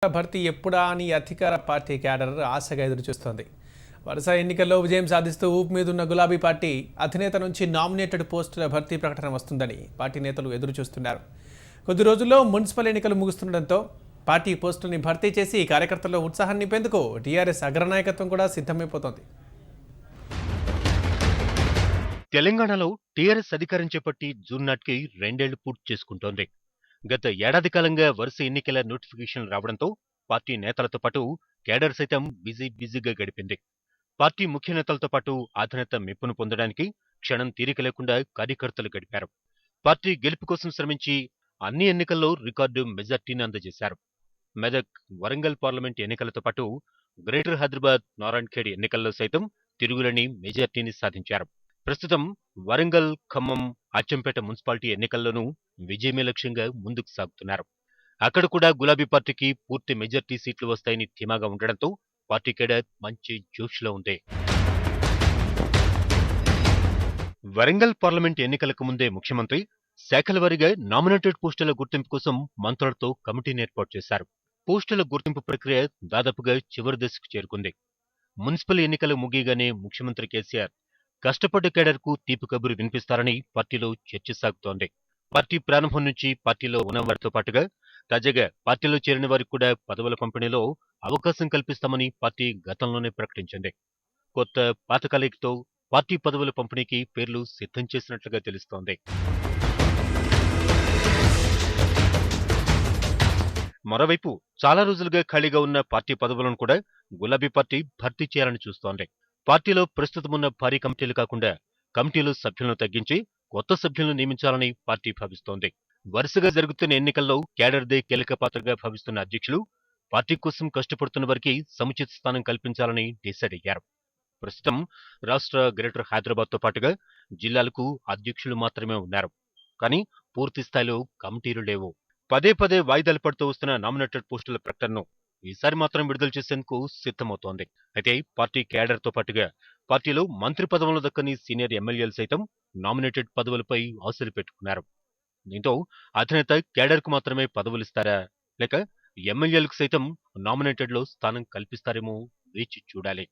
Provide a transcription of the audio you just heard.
భర్తీ ఎప్పుడా అని అధికార పార్టీ క్యాడర్ ఆశగా ఎదురుచూస్తోంది. వరుస ఎన్నికల్లో విజయం సాధిస్తూ ఊపు మీదున్న గులాబీ పార్టీ అధినేత నుంచి నామినేటెడ్ పోస్టుల భర్తీ ప్రకటన వస్తుందని పార్టీ నేతలు ఎదురుచూస్తున్నారు. కొద్ది రోజుల్లో మున్సిపల్ ఎన్నికలు ముగుస్తుండటంతో పార్టీ పోస్టుల్ని భర్తీ చేసి కార్యకర్తల్లో ఉత్సాహాన్ని నింపేందుకు టీఆర్ఎస్ అగ్రనాయకత్వం కూడా సిద్ధమైపోతోంది. తెలంగాణలో టీఆర్ఎస్ అధికారం చేపట్టి జూన్ నాటికి 2 ఏళ్లు పూర్తి చేసుకుంటోంది. గత ఏడాది కాలంగా వరుస ఎన్నికల నోటిఫికేషన్లు రావడంతో పార్టీ నేతలతో పాటు కేడర్ సైతం బిజీగా గడిపింది. పార్టీ ముఖ్య నేతలతో పాటు అధినేత మెప్పును పొందడానికి క్షణం తీరిక లేకుండా కార్యకర్తలు గడిపారు. పార్టీ గెలుపు కోసం శ్రమించి అన్ని ఎన్నికల్లో రికార్డు మెజార్టీని అందజేశారు. మెదక్, వరంగల్ పార్లమెంట్ ఎన్నికలతో పాటు గ్రేటర్ హైదరాబాద్, నారాయణఖేడ్ ఎన్నికల్లో సైతం తిరుగులేని మెజార్టీని సాధించారు. ప్రస్తుతం వరంగల్, ఖమ్మం, అచ్చంపేట మున్సిపాలిటీ ఎన్నికల్లోనూ విజయమే లక్ష్యంగా ముందుకు సాగుతున్నారు. అక్కడ కూడా గులాబీ పార్టీకి పూర్తి మెజార్టీ సీట్లు వస్తాయని ధీమాగా ఉండడంతో పార్టీ కేడర్ మంచి జోష్లో ఉంది. వరంగల్ పార్లమెంట్ ఎన్నికలకు ముందే ముఖ్యమంత్రి శాఖల వారీగా నామినేటెడ్ పోస్టుల గుర్తింపు కోసం మంత్రులతో కమిటీని ఏర్పాటు చేశారు. పోస్టుల గుర్తింపు ప్రక్రియ దాదాపుగా చివరి దశకు చేరుకుంది. మున్సిపల్ ఎన్నికలు ముగియగానే ముఖ్యమంత్రి కేసీఆర్ కష్టపడ్డ కేడర్కు తీపి కబురు వినిపిస్తారని పార్టీలో చర్చ సాగుతోంది. పార్టీ ప్రారంభం నుంచి పార్టీలో ఉన్నవారితో పాటుగా తాజాగా పార్టీలో చేరిన వారికి కూడా పదవుల పంపిణీలో అవకాశం కల్పిస్తామని పార్టీ గతంలోనే ప్రకటించింది. కొత్త పాత కలయికతో పార్టీ పదవుల పంపిణీకి పేర్లు సిద్ధం చేసినట్లుగా తెలుస్తోంది. మరోవైపు చాలా రోజులుగా ఖాళీగా ఉన్న పార్టీ పదవులను కూడా గులాబీ పార్టీ భర్తీ చేయాలని చూస్తోంది. పార్టీలో ప్రస్తుతమున్న భారీ కమిటీలు కాకుండా కమిటీలో సభ్యులను తగ్గించి కొత్త సభ్యులను నియమించాలని పార్టీ భావిస్తోంది. వరుసగా జరుగుతున్న ఎన్నికల్లో కేడర్దే కీలక పాత్రగా భావిస్తున్న అధ్యక్షులు పార్టీ కోసం కష్టపడుతున్న వారికి సముచిత స్థానం కల్పించాలని డిసైడ్ అయ్యారు. ప్రస్తుతం రాష్ట్ర గ్రేటర్ హైదరాబాద్తో పాటుగా జిల్లాలకు అధ్యక్షులు మాత్రమే ఉన్నారు. కానీ పూర్తి స్థాయిలో కమిటీలు లేవు. పదే వాయిదాలు పడుతూ వస్తున్న నామినేటెడ్ పోస్టుల ప్రకటనను ఈసారి మాత్రం విడుదల చేసేందుకు సిద్ధమవుతోంది. అయితే పార్టీ కేడర్తో పాటుగా పార్టీలో మంత్రి పదవులు దక్కని సీనియర్ ఎమ్మెల్యేలు సైతం నామినేటెడ్ పదవులపై ఆశలు పెట్టుకున్నారు. దీంతో అధినేత కేడర్కు మాత్రమే పదవులిస్తారా లేక ఎమ్మెల్యేలకు సైతం నామినేటెడ్లో స్థానం కల్పిస్తారేమో వేచి చూడాలి.